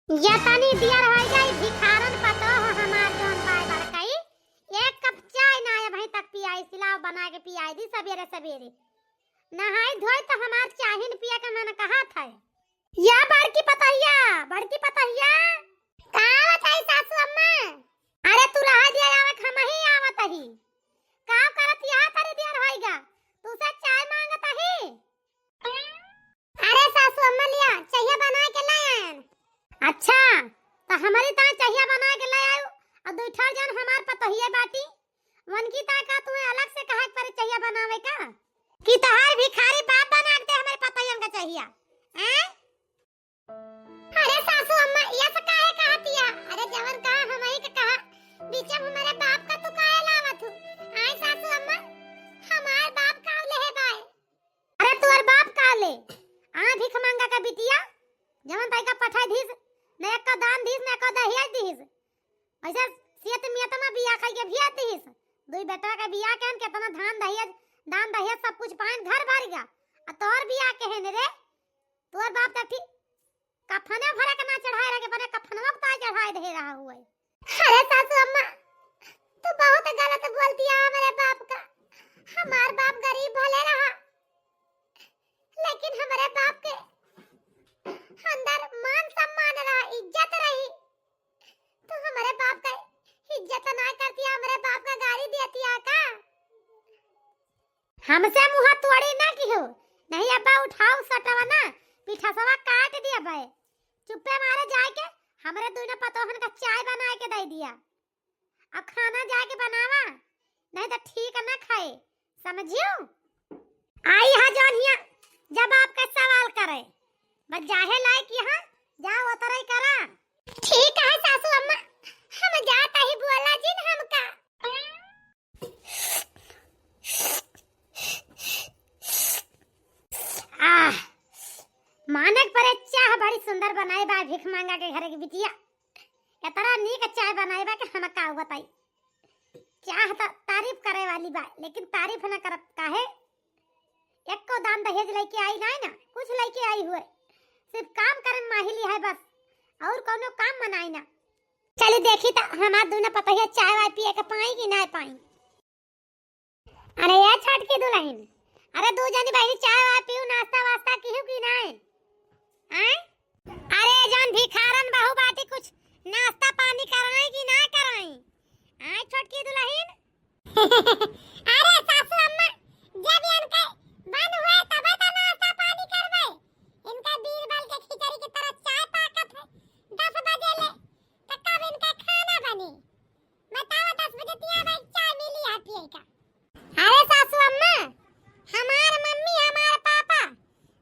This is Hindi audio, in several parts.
या तनी दिया रह जाई भिखारन पतो हो हमार जोन पाए बड़काई एक कप चाय ना आए भाई तक पियाई सिलाव बना के पियाई दी सवेरे सवेरे नहाई धोई तो हमार चाहिन पिया के मैंने कहा था या बड़की पतैया का बताई सासू अम्मा अरे तू रहा दिया आवे हम ही आवत ही का करत यहां तारे दिया रहेगा तू से चाय मांगत ही अरे सासू अम्मा लिया चाहिए बना के ले आयन अच्छा तो हमारी ता चाहिए बना के ले आयो और दूठा जन हमार पतहिया बाटी वन की ता का तू अलग से कहा पर चाहिए बनावे का कि तहार भिखारी बाप बना के हमारे पतहियन का चाहिए हैं अरे सासू अम्मा ये से काहे कहतिया अरे जवन कहा हम ही के कहा बीच में हमारे बाप का तू काहे लावत हूं आय सासू अम्मा हमार बाप का ले है भाई अरे तोर बाप का ले आ भिख मांगा का बिटिया जवन ताई का पठाई धीस ने एक का दान धीस ने का दहिया धीस ऐसा सियत मियत में बिया खाई के भिया धीस दुई बेटा का बिया केन केतना धान दहिया दान दहिया सब कुछ पाइन घर भर गया आ तोर बिया के है रे तोर बाप तक ठीक कफने भरे के ना चढ़ाए रखे बने कफनवा को चढ़ाए दे रहा हुआ अरे सासू अम्मा तू बहुत गलत बोलती है मेरे बाप का हमार बाप गरीब भले रहा लेकिन हमारे बाप के अंदर मान सम्मान रहा इज्जत रही तो हमारे बाप का इज्जत ना करती हमारे बाप का गाली देती है का हमसे मुंह तोड़ी ना की हो नहीं अब्बा उठाओ सटवा ना पीठा सवा काट दिया भाई चुप्पे मारे जाए के हमारे दोनों पतोहन का चाय बना के दे दिया अब खाना जाके बनावा नहीं तो ठीक ना खाए समझियो आई हा जोन हिया जब आपका सवाल करे बस जाहे लायक यहाँ जाओ उतरई करा ठीक है सासू अम्मा हम जाता ही बोला जिन हमका मानक पर चाह बड़ी सुंदर बनाए बा भिख मांगा के घरे की बिटिया इतना नीक चाय बनाए बा के हम का बताई चाह तो तारीफ करे वाली बा लेकिन तारीफ ना करब काहे एक को दान दहेज लेके आई ना कुछ लेके आई हुए सिर्फ काम करे माहिली है बस और कोनो काम मनाई ना चली देखी तो हमार दोनों पतहिया चाय वाय पिए के पाई कि ना पाई अरे ये छट की दुल्हन अरे दो जनी भाई चाय वाय पियो नाश्ता वास्ता किहु कि नहीं हैं अरे जान भिखारन बहू बाटी कुछ नाश्ता पानी कराई कि ना कराई आय छोटकी दुल्हन अरे सासू अम्मा जब इनके बन हुए तब तो नाश्ता पानी करबे इनका बीरबल के खिचड़ी की तरह चाय पाकत है 10 बजे ले तो कब इनका खाना बनी बताओ 10 बजे तिया भाई चाय मिली है पिए का अरे सासू अम्मा हमार मम्मी हमार पापा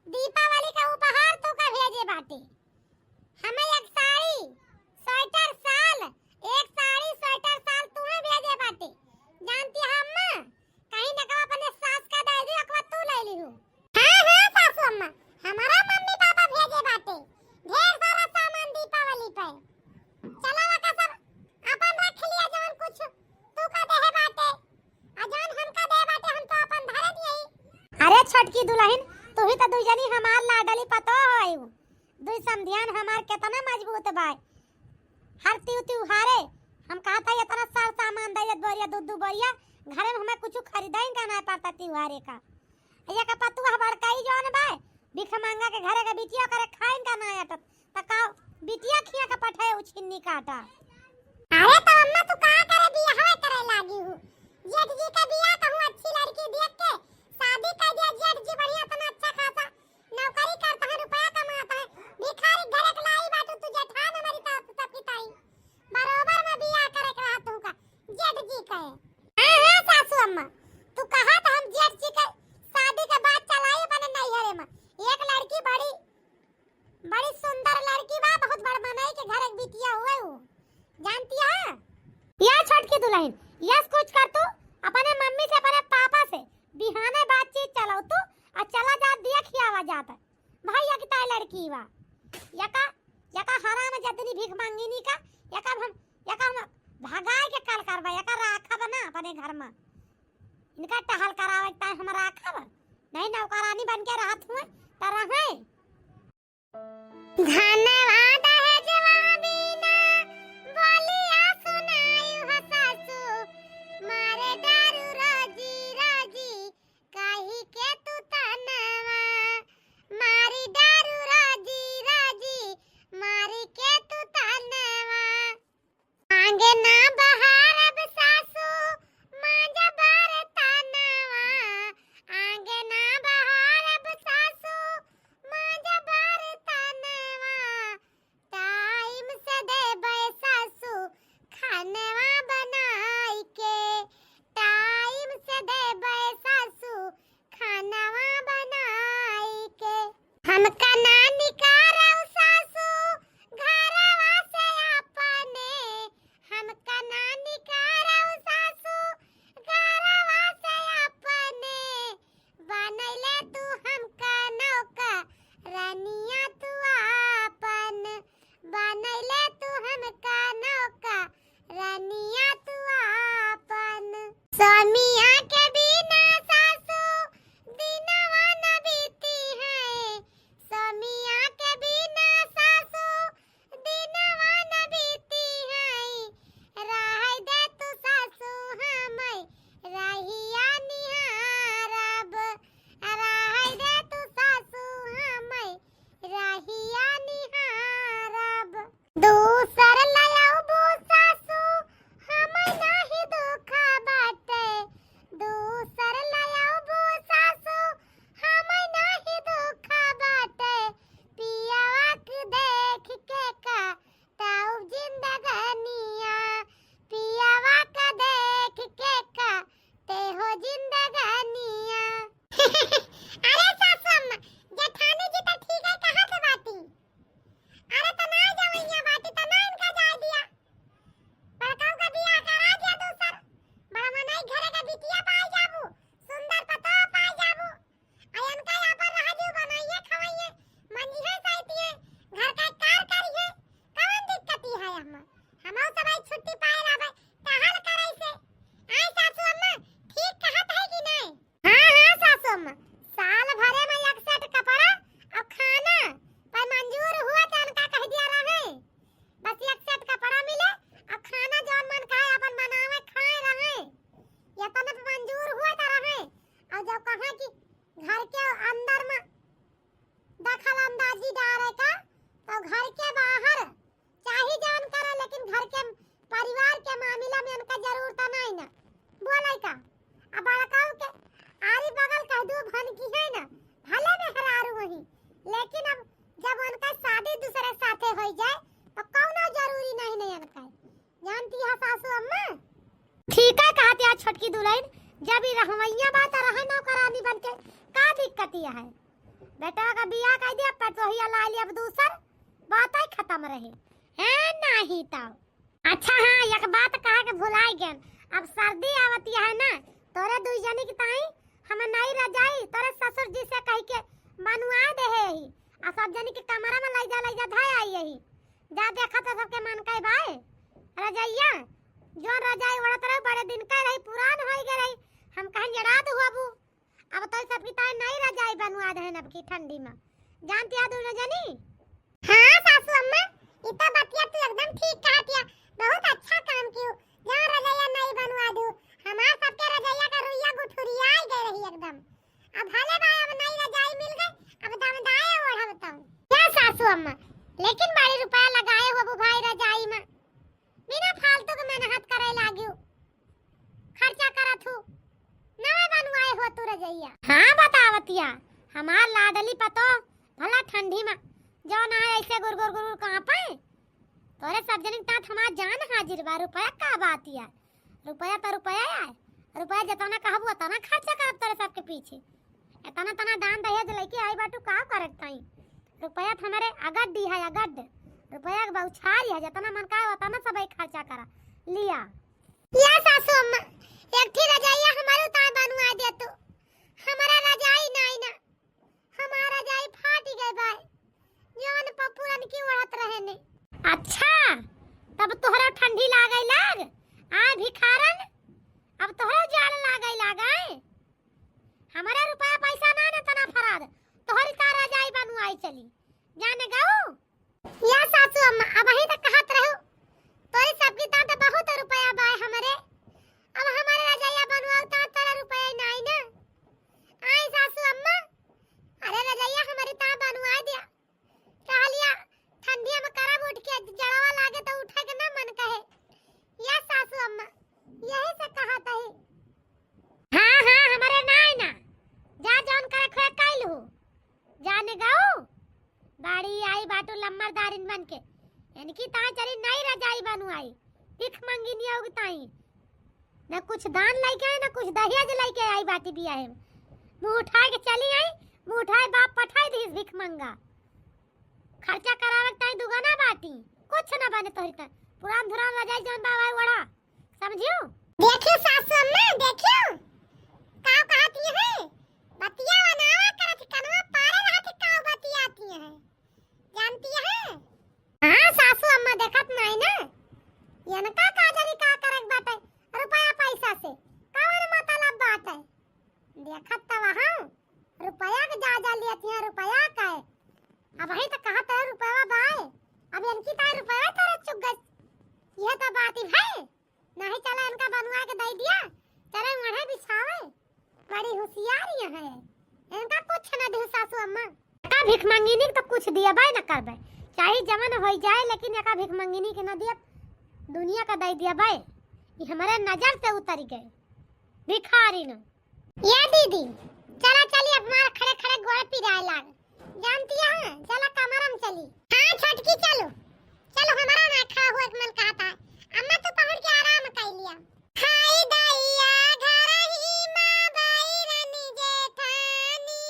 दीपावली का उपहार तो का भेजे बाटे हमें एक साड़ी स्वेटर साल एक साड़ी स्वेटर साल तुम्हें भेजे बाटे जानती है अम्मा कहीं न कहीं अपने सास का दे दी अकवा तू ले ली हो हां सासू अम्मा हमारा मम्मी पापा भेजे बाटे ढेर सारा सामान दीपावली पे चला ला का सब अपन रख लिया जवन कुछ तू का दे बाटे अजान हम का दे बाटे हम तो अपन धरे दिए अरे छटकी दुल्हन तू ही तो दुई जनी हमार लाडली पतो होई दुई समधियान हमार केतना मजबूत बाय हर त्योहारे हम कहता है इतना सार सामान दे बोरिया दूध बोरिया घरे में हमें कुछ खरीदाई का ना पड़ता त्योहारे का ये का पतुआ बड़काई जोन बाय भिख मांगा के घरे का बिटिया करे खाइन का ना आटत तका बिटिया खिया का पठाए उछिन्नी काटा अरे तो अम्मा तू का करे बिया हवे करे लागी हूं जेठ जी का बिया कहूं अच्छी लड़की देख के शादी कर दिया जेठ जी बढ़िया तना अच्छा खासा नौकरी करता है रुपया कमाता है भिखारी घरे के लाई बाटू तू जेठान हमारी का सबकी ताई बराबर में बिया करे के रहा तू का जेठ जी कहे हां सासू अम्मा तू कहा था हम जेठ जी के शादी के बाद चलाई बने नहीं हरे में एक लड़की बड़ी सुंदर लड़की बा बहुत बड़ बनाई के घर एक बिटिया हुए हो जानती है या छोटकी दुल्हन यस कुछ कर तू अपने मम्मी से अपने पापा से बिहाने बातचीत चलाओ तू और चला जा दिया खियावा जाता भैया की ताई लड़की बा यका हराम जतनी भीख मांगीनी का यका हम भगाए के कल करबा यका राखा बना अपने घर में इनका टहल करावे ता हम राखा बा नहीं नौकरानी बन के रहत हुए त रहे धन्यवाद है जवान हमका ना निकारौ सासू घरवा से अपने, हमका ना निकारौ सासू घरवा से अपने, बनैले तू हमका नौका रानिया तू आपन, बनैले तू हमका नौका रानिया तू आपन। स्वामिया के बिना सासू दिनवा न बीती है, स्वामिया के बिना सासू दिनवा न बीती है, राह दे तू सासू हमै रहिया निहारब, राह दे तू सासू हमै रहिया निहारब। दूसर लयबू सासू हमै नाही दुख बाटे, दूसर लयबू सासू हमै नाही दुख बाटे, पियावा के देख के का ताऊ जिंदगानिया, पियावा का देख के का ते हो जिंदगानिया। अरे सासू अम्मा, जेठानी जी तो ठीक है, कहाँ से बाती? अरे तना जवैया बाटी तना इनका जाय दिया, बड़काऊ का बियाह करा दिया दूसर, बड़ा मनाई घरे का बिटिया पाई जाबू, सुंदर पतो पाई जाबू, अयन का यहाँ पर राजू बनाइए खवाइए, मंजी है साइतिए, घर का कार करिए, कौन दिक्कत है हमें? हमौ सब आई छुट्टी पाए लावे, टहल करे से। आई सासू अम्मा, ठीक कहत है कि नहीं? हाँ सासू अम्मा, साल भरे में एक सेट कपड़ा और खाना पर मंजूर हुआ तो उनका कह दिया रहे, बस एक सेट कपड़ा मिले और खाना जौन मन खाए अपन बनावे खाए रहे, ये तो न मंजूर हुआ तो रहे। और जब कहा कि घर के अंदर में दखल अंदाजी डाले का, तो घर के बाहर चाहे जान करे, लेकिन घर के परिवार के मामला में उनका जरूरत नहीं ना बोले का। अब बड़काऊ के आरी बगल कह दो भन की है ना, भले में हरारू वही, लेकिन अब जब उनका शादी दूसरे साथे हो जाए तो कौनो जरूरी नहीं उनका, जानती है सासू अम्मा? ठीक है कहती है छोटकी दुल्हन, जब ही रहवैया बात रहे नौकरानी बनके का दिक्कत है? बेटा का बियाह कर दिया पटोहिया ला लिया, अब दूसर बात ही खत्म रहे है नहीं तो। अच्छा हाँ, एक बात कहा के भुलाई गन, अब सर्दी आवती है ना, तोरे दुई जनी की ताई हम नहीं रजाई तोरे ससुर जी से कह के मनवा दे है ही, आ सब जनी के कमरा में लई जा धाय आई यही जा देखा तो सबके मन के भाई रजाइया जो रजाई ओढ़त रहे बड़े दिन का रही, पुरान हो गई रही, हम कहीं जड़ा दो बाबू, अब तो सबकी ताई नहीं रजाई बनवा दे अब की ठंडी में, जानती है दूर जनी? हां सासू अम्मा, इतना बतिया तू एकदम ठीक कहतिया, बहुत अच्छा काम कियो, जहां रजाइया नहीं बनवा दू, हमार सबके रजाइया का रुइया गुठुरिया आई गई रही एकदम, अब भले भाई अब नई रजाई मिल गई, अब दमदाए ओढ़ा बताऊं क्या सासू अम्मा, लेकिन बड़ी रुपया लगाए हो भाई रजाई में, बिना फालतू के मेहनत करे लागियो, खर्चा करत हूं, नवे बनवाए हो तू रजैया। हां बतावतिया, हमार लाडली पतो भला ठंडी में जो ना ऐसे गुरगुर गुरगुर कहां पे, तोरे सब जन तात हमार जान हाजिर बा, रुपया का बात यार, रुपया तो रुपया यार, रुपया जतना कहबो तना खर्चा करब तोरे सबके पीछे, इतना तना दान दहेज लेके आई बाटू का करत ताई, रुपया हमारे अगड दी है, अगड रुपया के बहुछारी है, जतना मन का उतना सब खर्चा करा लिया। या सासू अम्मा, एक थी रजाइया हमारे ताई बनवा दे तू, हमारा रजाई नहीं ना, हमारा रजाई फाट गई भाई, जौन पपुरन की उड़त रहे ने। अच्छा तब तोहरा ठंडी लागई लाग, आ भिखारन अब तोहरा जाल लागई लगाए, हमारा रुपया पैसा ना ने तना फराद, तोहरी का रजाई बनवाई चली जाने गाऊ। या सासू अम्मा, अब ही तक कहत रहू, तोरी सबकी तात बहुत रुपया बाय हमरे, अब हमारे रजाइया बनवाओ ता तेरा रुपया नहीं ना। आई सासू अम्मा, अरे रजाइया हमारी ता बनवा दिया, कहलिया ठंडिया में करब उठ के जड़वा लागे तो उठे के ना मन कहे। या सासू अम्मा, यही से कहत है। हां हां हमारे नहीं ना, जा जौन करे खोए कैलू जाने गाऊ, गाड़ी आई बाटू लम्बरदारिन बन के, इनकी ता चली नहीं रजाई बनवाई, भिख मंगी नहीं होगी ताई, न कुछ दान लेके आई न कुछ दहेज लेके आई बाटी बियाह में, मुंह उठा के चली आई, मुठाई बाप पठाई दी भिख मंगा खर्चा करावे ताई दुगना बाटी कुछ ना बने तोरी त पुरान धुरान रजाई जन बाबा वड़ा समझियो। देखियो सासू अम्मा देखियो का कहती है बतिया बनावा करत कनवा पारे रहती का बतियाती है जानती है। हां सासू अम्मा देखत नहीं ना यनका का जानी का करक बाटे रुपया पैसा से कौन मतलब बात है देखत त वहां रुपया के जा लेती है रुपया का है अब वही तो कहा था रुपया बाए अब इनकी ता रुपया तेरे चुग गई यह तो बात ही है नहीं चला इनका बनवा के दे दिया चले मढ़े बिछावे बड़ी होशियारी है इनका कुछ न दे सासू अम्मा का भिख मंगिनी तो कुछ दिया भाई न करबे चाहे जमन हो जाए लेकिन एका भिख मंगिनी के न दिया दुनिया का दे दिया भाई ये हमारे नजर से उतर गए भिखारी न। ये दीदी चला चलिए हमारे खड़े खड़े गोड़ पिराए लाग जानती है चला कमरम चली। हां छोटकी चलो चलो हमारा ना खा हुआ मन कहता है अम्मा तो पहुंच के आराम कर लिया। हाय दैया घर ही मां बैरनी जेठानी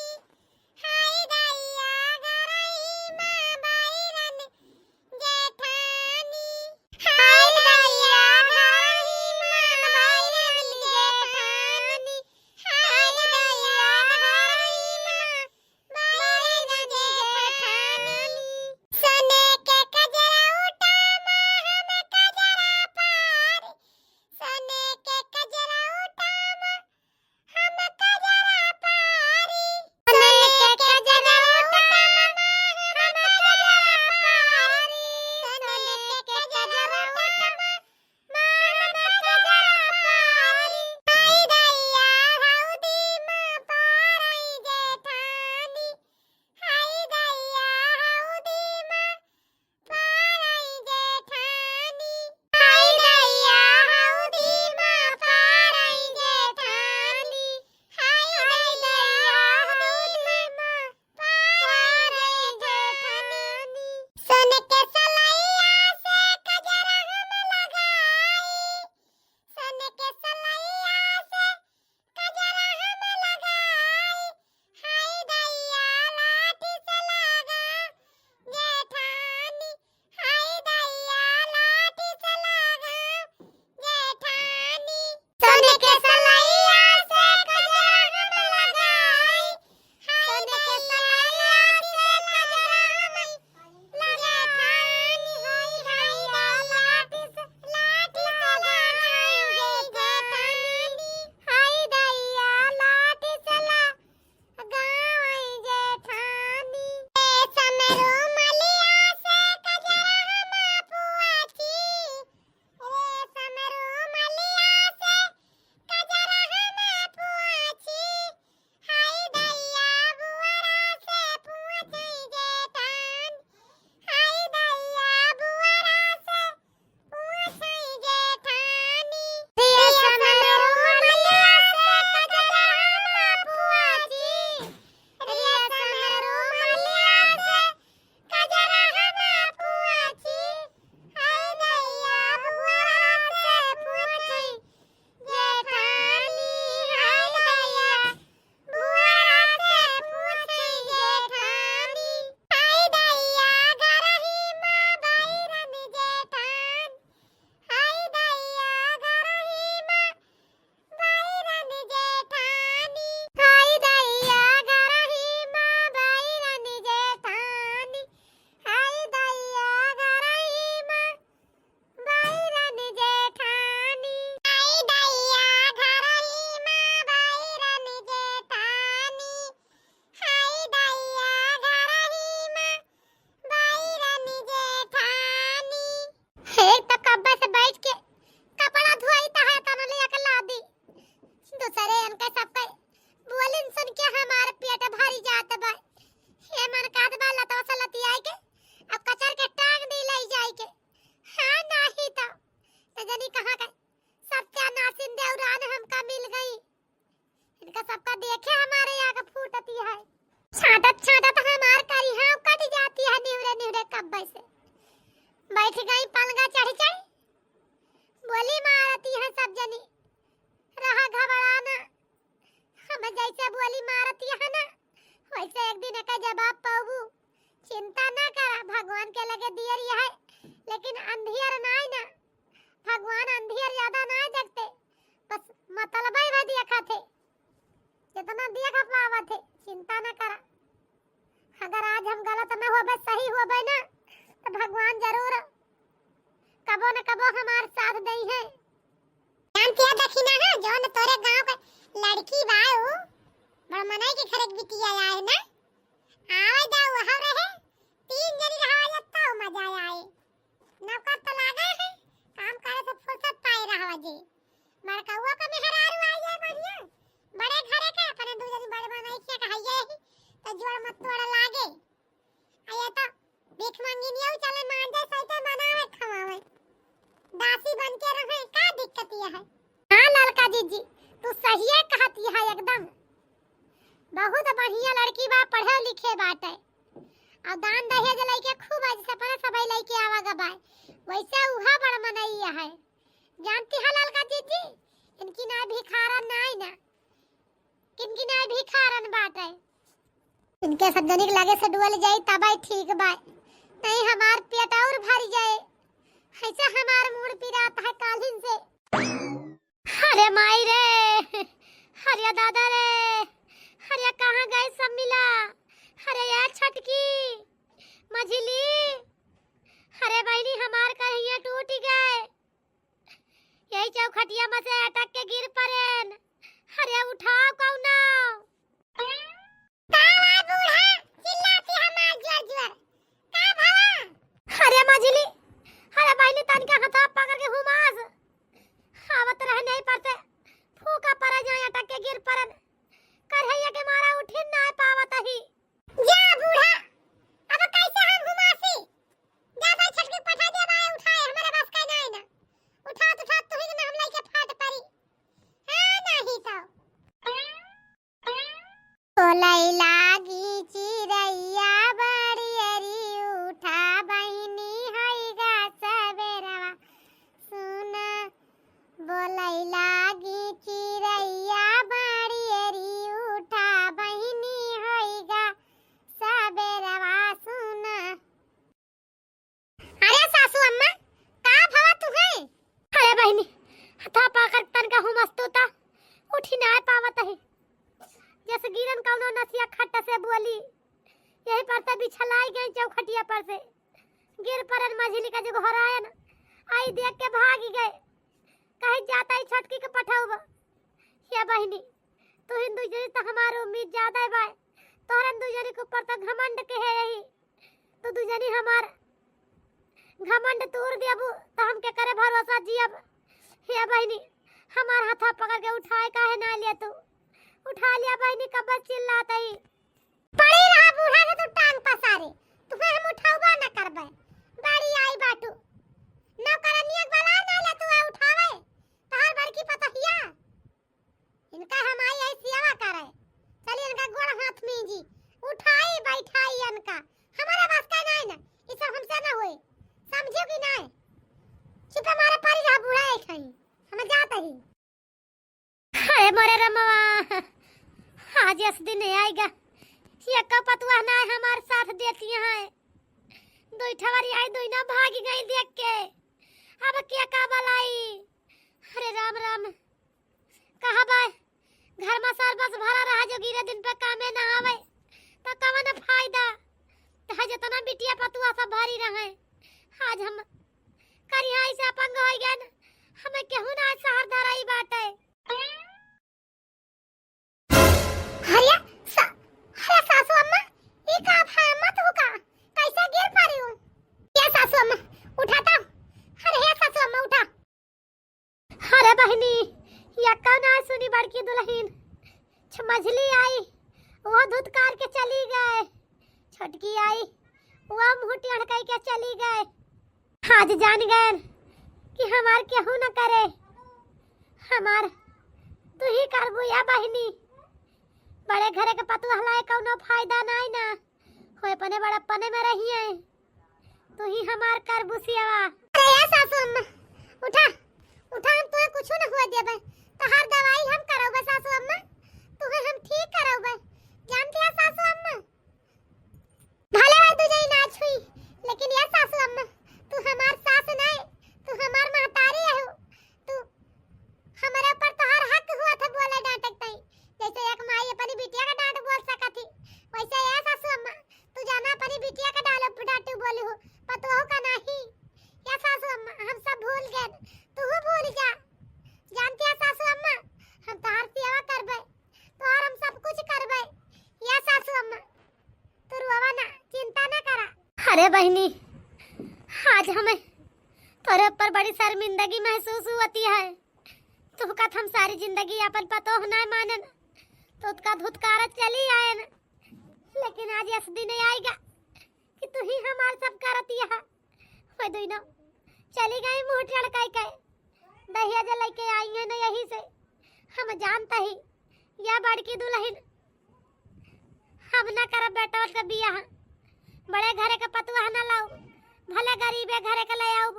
हाय दैया घर ही मां बैरनी जेठानी हाय दैया घर ही मां बैरनी जेठानी हाय दैया घर ही मां बैरनी जेठानी सने के कजरा उठा मां हम कजरा पार सने के कजरा उठा मां हम कजरा पारी सने के कजरा उठा मां हम कजरा पारी सने के कजरा उठा मां हम कजरा पारी हाय दैया हौदी मां पारई जेठानी हाय दैया हौदी मां पारई जेठानी हाय दैया हौदी मां पारई जेठानी हाय दैया हौदी मां पारई जेठानी सन के सलैया से कजरा हम लगाई सन के सलैया से कजरा हम लगाई हाय दैया लाठी से लगा जेठानी हाय दैया लाठी से लगा जेठानी सन के सलैया से कजरा हम लगाई सन के सलैया से कजरा हम जेठानी हाय दैया लाठी से लगाई जेठानी हाय दैया लाठी से लगाई जेठानी ए समरो मलिया से कजरा हम पुआची रे समरो मलिया से कजरा हम पुआची हाय दैया बुआरा से पुआची जेठान हाय दैया बुआरा से पुआची जेठानी रे समरो मलिया से कजरा हम पुआची रे समरो मलिया से कजरा हम पुआची हाय दैया बुआरा से पुआची जेठानी हाय दैया बुआरा से पुआची जेठानी हाय दैया घर ही मां बैरनी जेठान हाय दैया घर ही मां बैरनी जेठानी हाय दैया घर ही मां बैरनी जेठानी हाय दैया घर ही मां बैरनी जेठानी हाय दैया घर ही मां बैरनी जेठानी हाय दैया घर ही मां बैरनी जेठानी। एक तो कब्बे से बैठ के कपड़ा धोई ता है तन लिया के ला दी दूसरे इनके सबके बोलिन सुन के हमारे पेट भरी जात बा ये मन काद बा लतवा से लतियाई के अब कचर के टांग दी ले जाई के हां नहीं तो जनी कहां के सत्यानाशीन देवरान हमका मिल गई इनका सबका देखे हमारे आगे फूटती है छाटत छाटत हमार करी हां कट जाती है निवरे निवरे कब्बे से बैठ गई पलंगा चढ़ चढ़ बोली मारती है सब जनी रहा घबराना हम जैसे बोली मारती है ना वैसे एक दिन का जवाब पाऊबू। चिंता ना करा, भगवान के लगे दियर है, लेकिन अंधियर ना ना। भगवान अंधियर ज्यादा ना देखते, बस मतलब ही दिया खाते, जितना दिया खा पावा थे। चिंता ना करा, अगर आज हम गलत ना होबे सही होबे ना, तो भगवान जरूर कबो न कबो हमारे साथ दई है। जानती है दखिना है जो न तोरे गांव के लड़की बाऊ बड़ मनाई के खरक बिटिया आए ना, आवे जाओ वहां रहे, 3 जनी रहा जत्ता मजा आए। नौकर तो लागे है, काम करे से फुर्सत पाए रहवा जी। मरकौवा का मेहरारू आई है बढ़िया, बड़े घरे का अपने दू जनी बड़े बनाई के कहिए तो जोड़ मत तोड़ लागे। आया तो भीख मांगी नहीं चले मान दे सही बनावे खवावे, दासी बन के रहे, का दिक्कत ये है? हां लड़का जीजी, तू सही है कहती है एकदम। बहुत बढ़िया लड़की बा, पढ़े लिखे बाटे, और दान दहेज लइके खूब आज सपना सबई लइके आवा गबाय, वैसे उहा बड़ मनैया है। जानती है लड़का जीजी, इनकी ना भिखारन नाई ना, किनकी ना भिखारन बाटे। इनके सब जनिक लगे से डुअल जाई तब ठीक बा, नहीं हमार पेट और भर जाए। ऐसे हमार मूड पिरात है कालिन से। अरे माई रे, अरे दादा रे, अरे कहाँ गए सब मिला? अरे यार छटकी मझली, अरे बहनी हमार कहिया टूट गए, यही चौखटिया में से अटक के गिर पड़ेन। अरे उठाओ कौना बाबा बूढ़ा चिल्लाती हमार जोर जोर का भवा। अरे मझली, अरे बहनी तन के हाथ पकड़ के हुमास आवत रह नहीं पड़ते, फूका पड़ जाए अटक के गिर पड़न, करहैया के मारा उठिन ना पावत ही। जा बूढ़ा, अब कैसे हम हुमासी? जा भाई छटकी पठा दे भाई, उठाए हमारे बस का नहीं ना, उठा तू ही ना हम लइके फाट पड़ी। हां नहीं तो ओलाई लागी चिरैया बड़ी अरी उठा बहिनी होइगा सबेरवा सुन, बोलाई लागी चिरैया बड़ी अरी उठा बहिनी होइगा सबेरवा सुन। अरे सासू अम्मा, का भवा तुहे? अरे बहिनी हथा पाकर तन का हुमस्तुता उठी ना पावत है, जैसे गिरन कौनो नसिया खट्टा से बोली, यही पर से बिछलाई गई चौखटिया पर से गिर परन। मझली का जो घर आया ना, आई देख के भाग गए, कहीं जाता ही छटकी के पठाऊब। या बहिनी तू हिंदू जरी तो हमार उम्मीद ज्यादा है भाई, तोहरा दूजनी के ऊपर तो घमंड के है यही, तो दूजनी हमार घमंड तोड़ देबू तो हम के करे भरोसा जियब। या बहिनी हमार हाथा पकड़ के उठाए काहे ना लिया तू? उठा लिया बहनी, कब चिल्लाता ही पड़ी रहा बूढ़ा के तू टांग पसारे, तुम्हें हम उठाऊबा ना करबे। गाड़ी आई बाटू नौकरनिया वाला ना ले तू उठावे, तहार बड़की पतहिया इनका हम आई आई सेवा करे, चलिए इनका गोड़ हाथ में जी उठाई बैठाई इनका, हमारे बस का नहीं ना, ई सब हमसे ना होए, समझो कि नहीं? चुप मारे पड़ी रहा बूढ़ा एक ही हम जाता ही। अरे मोरे रमवा, आज इस दिन आएगा, ये कपतुआ ना हमारे साथ देती है, दो ठवारी आई दो ना भागी गई देख के, अब क्या काबल आई? अरे राम राम, कहा बाय घर में साल बस भरा रहा, जो गिरे दिन पे कामे ना आवे तो कवन फायदा? तो जितना बिटिया पतुआ सब भरी रहे, आज हम करिया ऐसे अपंग हो गए ना, हमें केहू ना शहर धराई बाटे। अरे सासू अम्मा, ये का मत हो का? कैसे गिर पड़ी हूँ? ये सासू अम्मा उठाता, अरे हे सासू अम्मा उठा। अरे बहनी या कौन आ सुनी बड़की दुल्हन, मझली आई वो धुतकार के चली गए, छटकी आई वो मुंह टेढ़ के चली गए। आज जान गए कि हमार केहू न करे, हमार तू ही करबू या बहनी। बड़े घरे के पतु हलाए कौनो फायदा नहीं ना, होए पने बड़ा पने में रही है, तू ही हमार करबू सियावा। अरे या सासू अम्मा उठा उठा, हम तुहे कुछ न हुआ देबे, तो हर दवाई हम करोगे सासू अम्मा, तुहे हम ठीक करोगे, जानती है सासू अम्मा? ए बहनी, आज हमें तोरे ऊपर बड़ी शर्मिंदगी महसूस होती है। तू का हम सारी जिंदगी अपन पतो ना मानन तो उसका धुतकारा चली आए न, लेकिन आज ऐसा दिन आएगा कि तू ही हमार सब करती है। वो दोनों चली गई मुंह टड़काई के दहिया जो लेके आई है न, यही से हम जानता ही या बड़की दुल्हन हम ना कर बेटा के बिया, बड़े घरे का पतुआ ना लाओ, भले गरीबे घरे का ले आओ,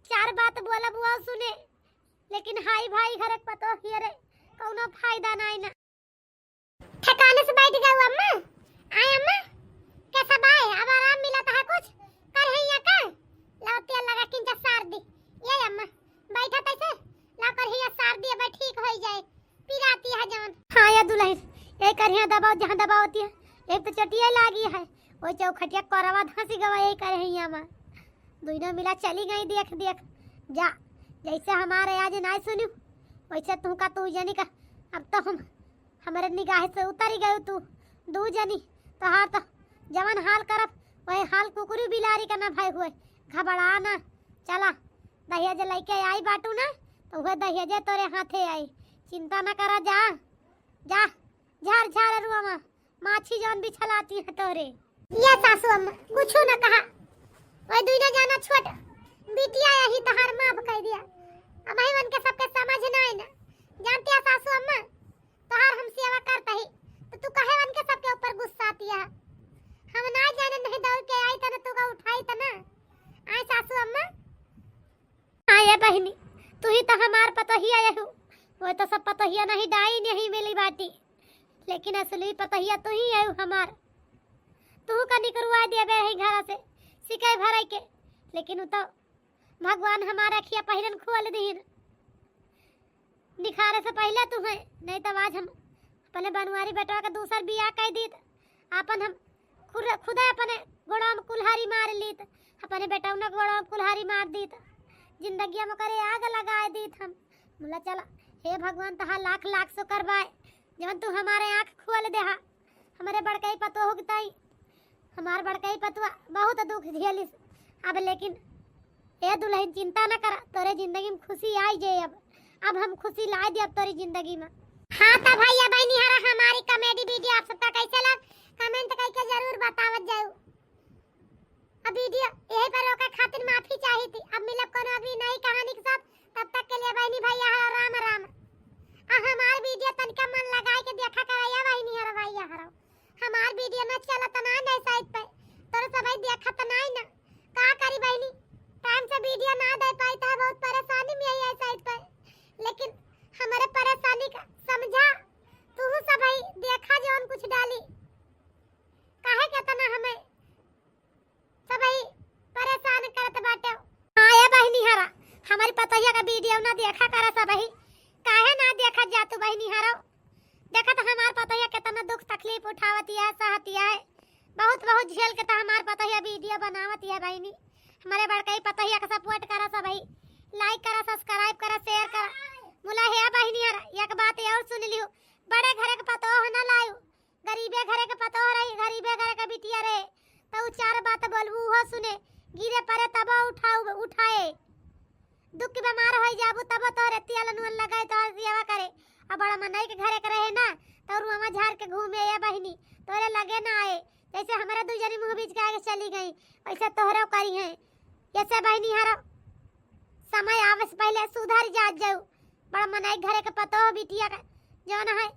चार बात बोला बुआ सुने, लेकिन हाई भाई घरे पतो ही रे कोनो फायदा नहीं ना। ठिकाने से बैठ गए अम्मा, आए अम्मा कैसा बाय, अब आराम मिला था कुछ कर है या का लाओ तेल लगा किंचा सार दी। ये अम्मा बैठा तैसे ला कर ही सार दी, अब ठीक हो जाए, पिराती है जान। हां या दुल्हन ये करहिया दबाओ जहां दबाव होती है, एक तो चटिया लागी है वो चौखटिया करवा धंसी गवा यही करहिया में दोनों मिला चली गई। देख देख जा, जैसे हमारे आज ना सुनियो वैसे तू का तू जानी का, अब तो हम हमारे निगाह से उतर ही गए। तू दू जानी तो हार तो जवन हाल करब वही हाल कुकुरी बिलारी का ना भाई हुए, घबरा ना। चला दहिया जे लेके आई बाटू ना तो वह दहिया जे तोरे हाथे आई, चिंता ना करा, जा जा झार झार रुआ माछी जौन बिछलाती है तोरे। ये सासू अम्मा कुछ ना कहा, वही दुइना जाना छोट बिटिया यही तहार माफ कह दिया, अब ही मन के सबके समझ ना आई ना। जानती है सासू अम्मा तहार हम सेवा करता ही तो तू कहे मन के सबके ऊपर गुस्सा आती है, हम ना जाने नहीं दौड़ के आई त तू का उठाई त ना। आए सासू अम्मा आए बहनी, तू ही तो हमार पतो ही आए हो, वो तो सब पतो ही नहीं डाई नहीं मिली बाटी, लेकिन असली पतहिया तू ही है हमार। तू का निकरवा दिया बे रही घर से सिकाई भराई के, लेकिन तो भगवान हमारा अखिया पहिरन खोल दीन, निखारे से पहले तू है, नहीं तो आज हम अपने बनवारी बेटवा का दूसर बियाह कह दी, अपन हम खुद अपने गोड़ा में कुल्हाड़ी मार ली, अपने बेटा ने गोड़ा में कुल्हाड़ी मार दी, जिंदगी में करे आग लगा दी हम। बोला चला हे भगवान तहा लाख लाख सो करवाए जब तू हमारे आँख खोल दे, हमारे बड़कई पतो हो गई, हमार बड़कई पतुआ बहुत दुख झेलिस अब, लेकिन ए दुल्हन चिंता न करा, तोरे जिंदगी में खुशी आई जाए। अब हम खुशी ला दे अब तोरी जिंदगी में। हाँ तो भैया बहनी हरा हमारी कॉमेडी वीडियो आप सबका कैसे लगा कमेंट करके जरूर बतावत जाओ। अब वीडियो यही पर रोके खातिर माफी चाहिए थी, अब मिलब कोनो अगली नई कहानी के साथ, तब तक के लिए बहनी भैया राम राम। हमार वीडियो तनिका मन लगाए के देखा करैया बहनी हर भैया हर, हमार वीडियो न चलत ना नहीं साइड पे तोरे सब देखत नहीं ना, का करी बहनी टाइम से वीडियो ना दे पाई तो बहुत परेशानी में आई है साइड पे, लेकिन हमारे परेशानी का समझा तू सब देखा जो कुछ डाली काहे के तना हमें सब परेशान करत बाटे। हां ये बहनी हरा हमारी पतैया का वीडियो ना देखा करा सब काहे ना देखा जा तू बहनी हरो, देखा तो हमार पतैया कितना दुख तकलीफ उठावती है सहती है, बहुत बहुत झेल के तो हमार पतैया वीडियो बनावती है बहनी। हमारे बड़कई पतैया का सपोर्ट करा सब, लाइक करा सब्सक्राइब करा शेयर करा। मुला है बहनी हरा एक बात और सुन लियो, बड़े घरे के पतो ना लायो, गरीबे घरे के पतो रही, गरीबे घरे का बिटिया रहे तो चार बात बोलबू हो सुने, गिरे परे तब उठाए, दुख के बीमार हो जाबू तब तोरे तेल नून लगाए तो सेवा करे, अब बड़ा मनई के घरे करे है ना तो रुआ झाड़ के घूमे या बहनी तोरे लगे ना आए, जैसे हमारे दू जनी मुंह बीच के आगे चली गई वैसे तोहरा करी है। ऐसे बहनी हरो समय आवे से पहले सुधर जाओ, बड़ा मनई घरे के पतो बिटिया का जौन है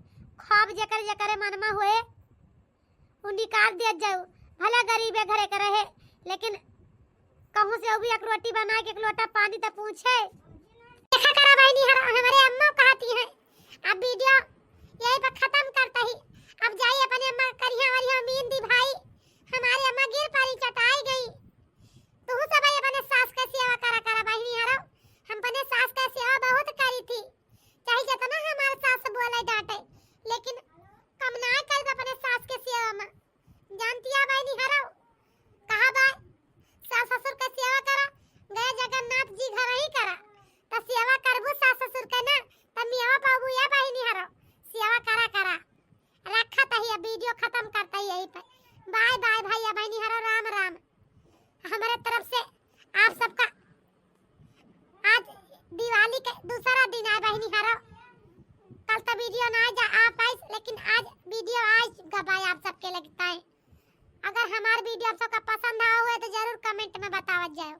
खाब जकर जकर मन में होए उ निकाल दे जाओ, भला गरीबे घरे के रहे, लेकिन कहूं से भी एक रोटी बना के एक लोटा पानी तो पूछे। देखा करा बहनी हमारे अम्मा कहती है, अब वीडियो यही पर खत्म करता ही, अब जाइए अपने अम्मा करिया वरिया मींदी भाई, हमारी अम्मा गिर पड़ी चटाई गई, तू सब अपने सास का सेवा करा बहनी हरो, हम अपने सास का सेवा बहुत करी थी, चाहे जितना हमारे सास बोले डांटे, लेकिन कम ना कर अपने सास के सेवा में, जानती है बहनी हरो कहा बाय सास ससुर का सेवा करा, गए जगन्नाथ जी घर ही करा, तो सेवा करबू सास ससुर के ना त मेवा पाबू या बहनी हरो, सेवा करा रखा तही वीडियो खत्म करता ही यही पे। बाय बाय भैया बहनी हरो, राम राम। हमारे तरफ से आप सबका आज दिवाली का दूसरा दिन है बहनी हरो। कल तो वीडियो ना आ पाई, लेकिन आज वीडियो आज गवाए आप सबके लगता है। अगर हमारा वीडियो आप सबका पसंद आया हो तो जरूर कमेंट में बतावत जाओ।